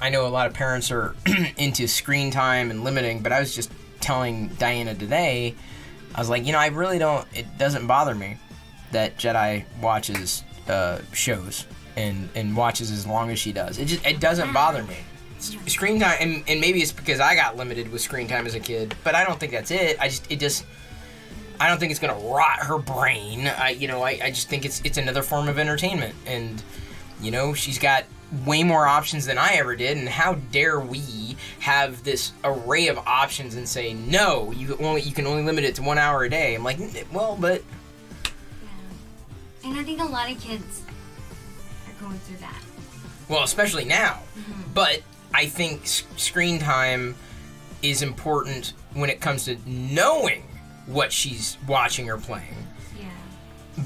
I know a lot of parents are into screen time and limiting, but I was just telling Diana today, I was like, I really don't, it doesn't bother me that Jedi watches shows and watches as long as she does. It doesn't bother me. Screen time, and maybe it's because I got limited with screen time as a kid, but I don't think that's it. I don't think it's gonna rot her brain. I just think it's another form of entertainment, and she's got way more options than I ever did, and how dare we have this array of options and say no, you can only limit it to 1 hour a day. I'm like, well, but and I think a lot of kids are going through that. Well, especially now. Mm-hmm. But I think screen time is important when it comes to knowing what she's watching or playing. Yeah.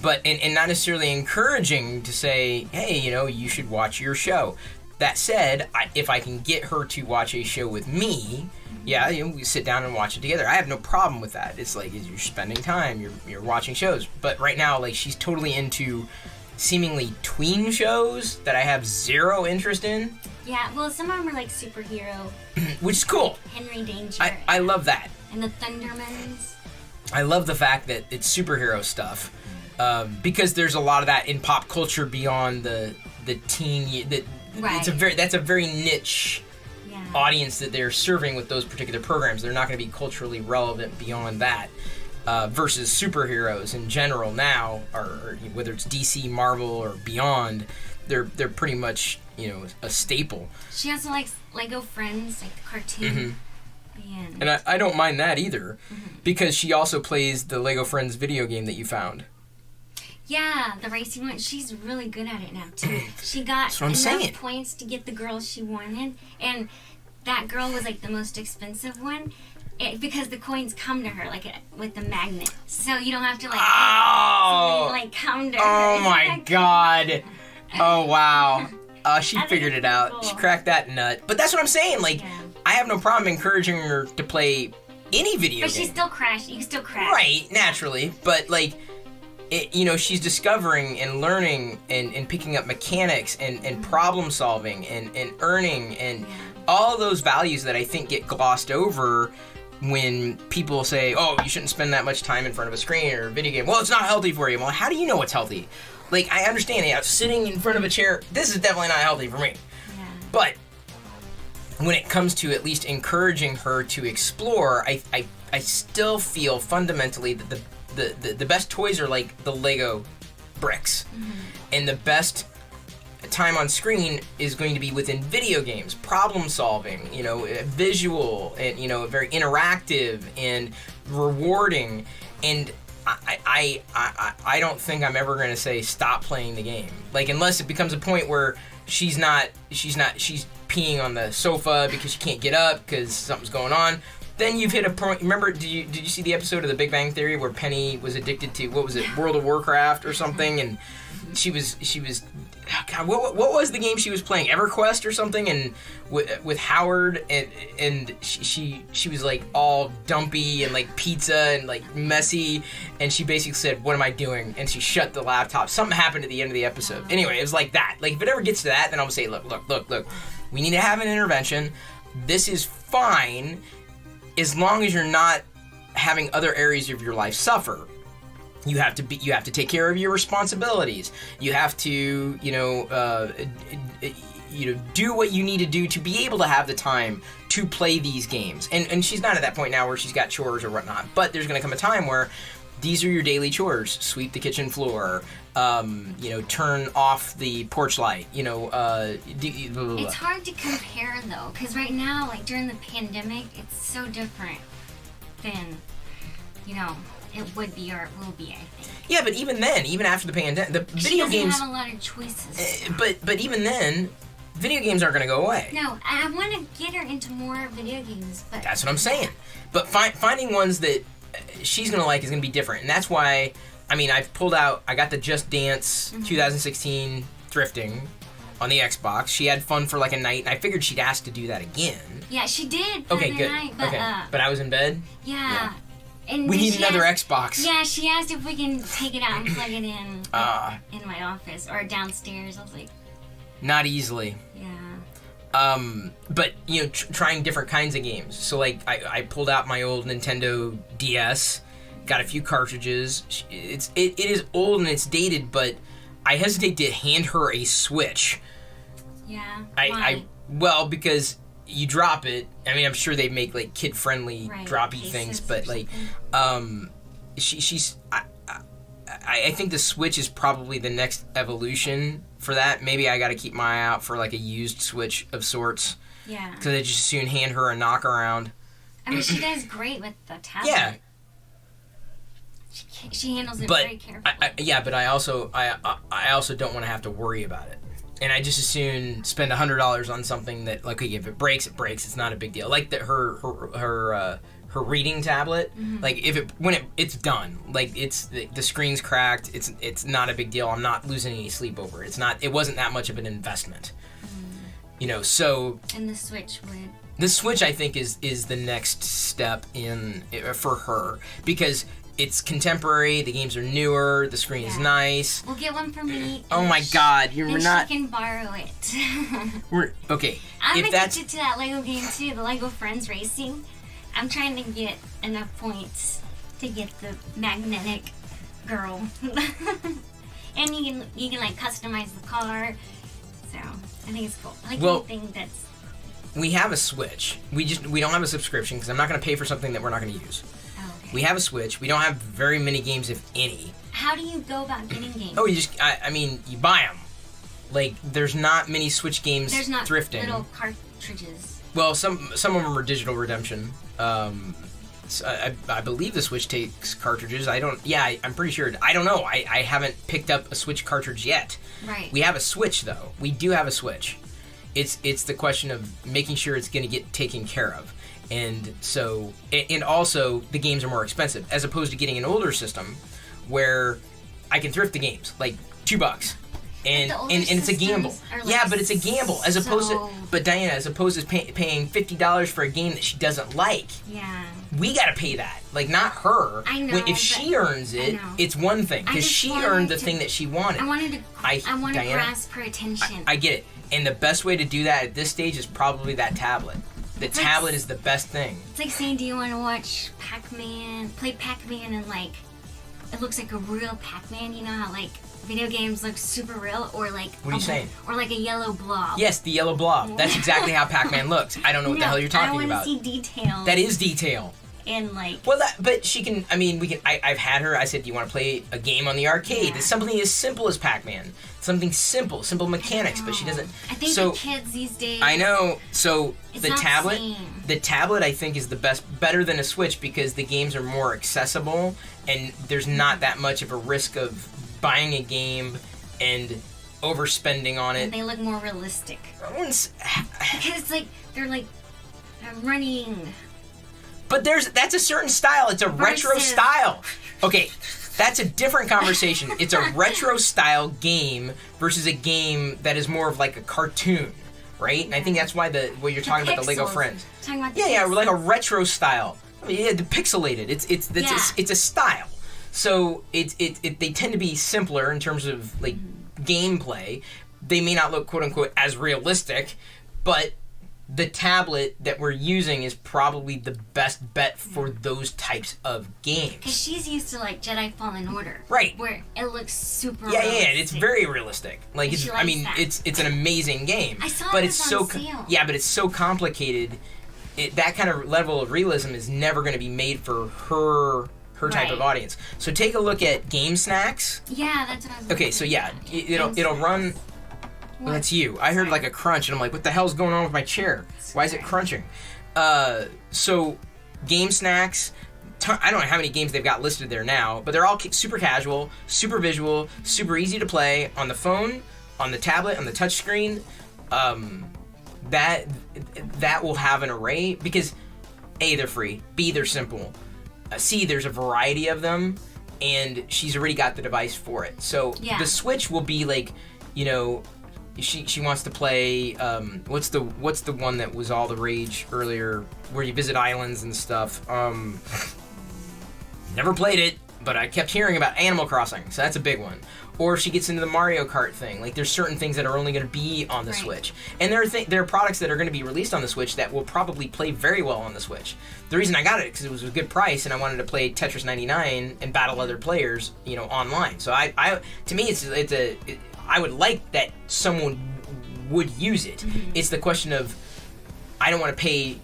But and not necessarily encouraging to say, hey, you should watch your show. That said, if I can get her to watch a show with me, yeah, we sit down and watch it together. I have no problem with that. It's like you're spending time, you're watching shows. But right now, like, she's totally into seemingly tween shows that I have zero interest in. Yeah, well, some of them are like superhero. Which is cool. Henry Danger. I love that. And the Thundermans. I love the fact that it's superhero stuff. Because there's a lot of that in pop culture beyond the teen. Right. That's a very niche audience that they're serving with those particular programs. They're not going to be culturally relevant beyond that. Versus superheroes in general now, or whether it's DC, Marvel, or beyond, they're pretty much a staple. She also likes Lego Friends, like the cartoon. Mm-hmm. And I don't mind that either, because she also plays the Lego Friends video game that you found. Yeah, the racing one. She's really good at it now too. She got enough points to get the girl she wanted, and that girl was like the most expensive one. Because the coins come to her with the magnet, so you don't have to come to her. Oh my god! Oh wow! She figured it out. Cool. She cracked that nut. But that's what I'm saying. I have no problem encouraging her to play any video game. But she still crashed. You can still crash. Right, naturally. But she's discovering and learning and picking up mechanics and problem solving and earning and all those values that I think get glossed over when people say, oh, you shouldn't spend that much time in front of a screen or a video game. Well, it's not healthy for you. Well, how do you know it's healthy? I understand, sitting in front of a chair, this is definitely not healthy for me. Yeah. But when it comes to at least encouraging her to explore, I still feel fundamentally that the best toys are like the Lego bricks. Mm-hmm. And the best time on screen is going to be within video games, problem solving, visual, and very interactive and rewarding. And I don't think I'm ever going to say stop playing the game, unless it becomes a point where she's peeing on the sofa because she can't get up because something's going on. Then you've hit a point. Remember, did you see the episode of The Big Bang Theory where Penny was addicted to, what was it, World of Warcraft or something, and she was God, what was the game she was playing? EverQuest or something, and with Howard, and she was all dumpy and pizza and messy, and she basically said, "What am I doing?" And she shut the laptop. Something happened at the end of the episode. Anyway, it was like that. If it ever gets to that, then I'm gonna say, look, we need to have an intervention. This is fine as long as you're not having other areas of your life suffer. You have to take care of your responsibilities. You have to, do what you need to do to be able to have the time to play these games. And she's not at that point now where she's got chores or whatnot. But there's going to come a time where these are your daily chores: sweep the kitchen floor, turn off the porch light. It's hard to compare though, because right now, during the pandemic, it's so different than, it would be or it will be, I think. Yeah, but even then, even after the pandemic, the video games... She doesn't have a lot of choices. But even then, video games aren't going to go away. No, I want to get her into more video games, but... That's what I'm saying. But finding ones that she's going to like is going to be different. And that's why, I got the Just Dance 2016 Thrifting on the Xbox. She had fun for a night, and I figured she'd ask to do that again. Yeah, she did. Okay, good. Night, but, but I was in bed? Yeah. And we need another Xbox. Yeah, she asked if we can take it out and plug it in my office or downstairs. I was like... Not easily. Yeah. But trying different kinds of games. So like I pulled out my old Nintendo DS, got a few cartridges. It is old and it's dated, but I hesitate to hand her a Switch. Yeah. Why? Well, because you drop it. I mean, I'm sure they make like kid-friendly droppy things, but like, I think the Switch is probably the next evolution for that. Maybe I got to keep my eye out for like a used Switch of sorts. Yeah. Because I just soon hand her a knockaround. I mean, she does great with the tablet. Yeah. She handles it very carefully. But I also don't want to have to worry about it. And I just as soon spend $100 on something that, like, if it breaks, it breaks. It's not a big deal. Like her reading tablet, like it's done. Like it's the screen's cracked. It's not a big deal. I'm not losing any sleep over it. It wasn't that much of an investment. So. And the Switch would. The Switch, I think, is the next step for her because. It's contemporary. The games are newer. The screen is nice. We'll get one for me. Oh my God, she can borrow it. Okay. I'm addicted to that Lego game too. The Lego Friends Racing. I'm trying to get enough points to get the magnetic girl, and you can like customize the car. So I think it's cool. I like anything that's. We have a Switch. We don't have a subscription because I'm not going to pay for something that we're not going to use. We have a Switch. We don't have very many games, if any. How do you go about getting games? Oh, you buy them. Like, there's not many Switch games there's not thrifting. Little cartridges. Well, some of them are digital redemption. So I believe the Switch takes cartridges. I'm pretty sure. I don't know. I haven't picked up a Switch cartridge yet. Right. We have a Switch, though. We do have a Switch. It's the question of making sure it's going to get taken care of. And so, and also the games are more expensive as opposed to getting an older system where I can thrift the games like $2, and it's a gamble. Like but it's a gamble as opposed to. But Diana, as opposed to paying $50 for a game that she doesn't like. Yeah. We gotta pay that, like not her. I know. If she earns it, it's one thing because she earned the thing that she wanted. I wanted to grasp her attention. I get it, and the best way to do that at this stage is probably that tablet. The tablet is the best thing. It's like saying, do you want to watch play Pac-Man, and like, it looks like a real Pac-Man, you know how like video games look super real, or like... What are you saying? Or like a yellow blob. Yes, the yellow blob. That's exactly how Pac-Man looks. I don't know what the hell you're talking about. I want to see detail. That is detail. And like... Well, but she can, I've had her, I said, do you want to play a game on the arcade? Yeah. It's something as simple as Pac-Man. Something simple mechanics, but she doesn't... I think the kids these days... I know, so the tablet... Same. The tablet, I think, is better than a Switch because the games are more accessible and there's not that much of a risk of buying a game and overspending on it. And they look more realistic. Because it's like, they're like running... But that's a certain style. It's a retro style. Okay, that's a different conversation. It's a retro style game versus a game that is more of like a cartoon, right? And I think that's why what you're talking about, the Lego Friends. Like a retro style. The pixelated. It's a style. So they tend to be simpler in terms of like gameplay. They may not look quote unquote as realistic, but the tablet that we're using is probably the best bet for those types of games. Because she's used to like Jedi Fallen Order, right? Where it looks super. Yeah, it's very realistic. Like it's an amazing game. I saw but it it's was so on sale. Yeah, but it's so complicated. That kind of level of realism is never going to be made for her type of audience. So take a look at Game Snacks. Yeah, that's what I was. Okay, so yeah, it'll run. Well, that's you. I heard like a crunch, and I'm like, what the hell's going on with my chair? Why is it crunching? So, Game Snacks, I don't know how many games they've got listed there now, but they're all super casual, super visual, super easy to play on the phone, on the tablet, on the touchscreen. That will have an array, because A, they're free, B, they're simple, C, there's a variety of them, and she's already got the device for it. So, the Switch will be like, she wants to play what's the one that was all the rage earlier where you visit islands and stuff. Never played it, But I kept hearing about Animal Crossing, so that's a big one. Or she gets into the Mario Kart thing. Like, there's certain things that are only going to be on the Switch. And there are products that are going to be released on the Switch that will probably play very well on the Switch. The reason I got it, because it was a good price, and I wanted to play Tetris 99 and battle other players, online. So to me, I would like that someone would use it. Mm-hmm. It's the question of, I don't want to pay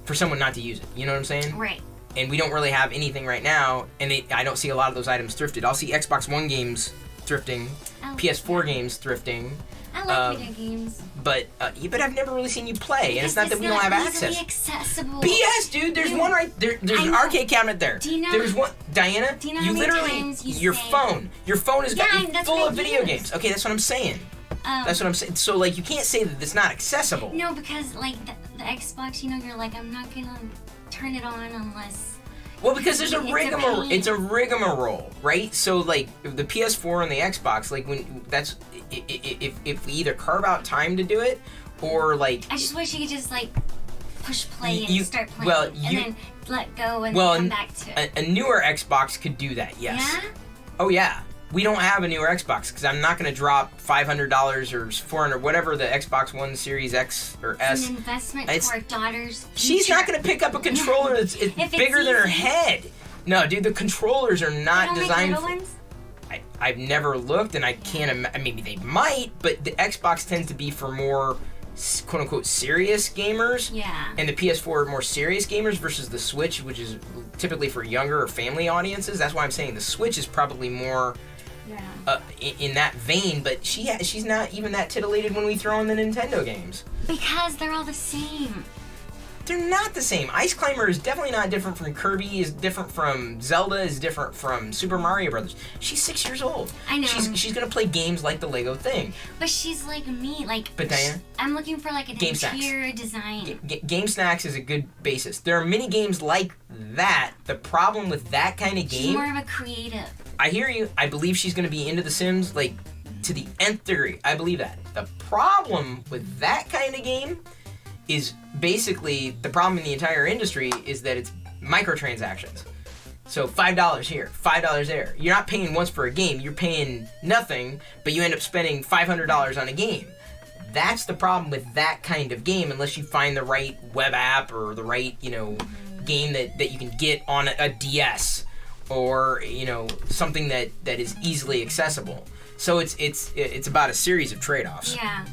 for someone not to use it. You know what I'm saying? Right. And we don't really have anything right now, and I don't see a lot of those items thrifted. I'll see Xbox One games thrifting, PS4 games thrifting. I like video games. But I've never really seen you play, and it's not that we don't have access. Accessible. BS, dude. There's one right there. There's an arcade cabinet there. Do you know? There's one, Diana. Do you know you how many literally times you your say, phone. Your phone is full of video use. games. Okay, that's what I'm saying. That's what I'm saying. So like, you can't say that it's not accessible. No, because like the Xbox, you're like, I'm not gonna turn it on unless. Well, because there's it's a rigmarole, right? So like the PS4 and the Xbox, like if we either carve out time to do it, or like. I just wish you could just like push play and start playing, and then let go and come back to it. A newer Xbox could do that, yes. Yeah? Oh yeah. We don't have a newer Xbox because I'm not going to drop $500 or $400, whatever the Xbox One Series X or S. It's an investment to our daughter's future. She's not going to pick up a controller that's bigger than her head. No, dude, the controllers are not designed. Little ones? I've never looked, and I can't. Maybe they might, but the Xbox tends to be for more quote unquote serious gamers. Yeah. And the PS4 are more serious gamers versus the Switch, which is typically for younger or family audiences. That's why I'm saying the Switch is probably more. Yeah. In that vein, but she's not even that titillated when we throw in the Nintendo games. Because they're all the same. They're not the same. Ice Climber is definitely not different from Kirby, is different from Zelda, is different from Super Mario Brothers. She's 6 years old. I know. She's gonna play games like the Lego thing. But she's like me, But Diana, I'm looking for like an Game interior design. Game Snacks is a good basis. There are many games like that. The problem with that kind of game. She's more of a creative. I hear you. I believe she's going to be into The Sims, like, to the nth degree. I believe that. The problem with that kind of game is basically, the problem in the entire industry is that it's microtransactions. So $5 here, $5 there. You're not paying once for a game. You're paying nothing, but you end up spending $500 on a game. That's the problem with that kind of game, unless you find the right web app or the right, game that you can get on a DS. Or something that is easily accessible. So it's about a series of trade-offs. Yeah.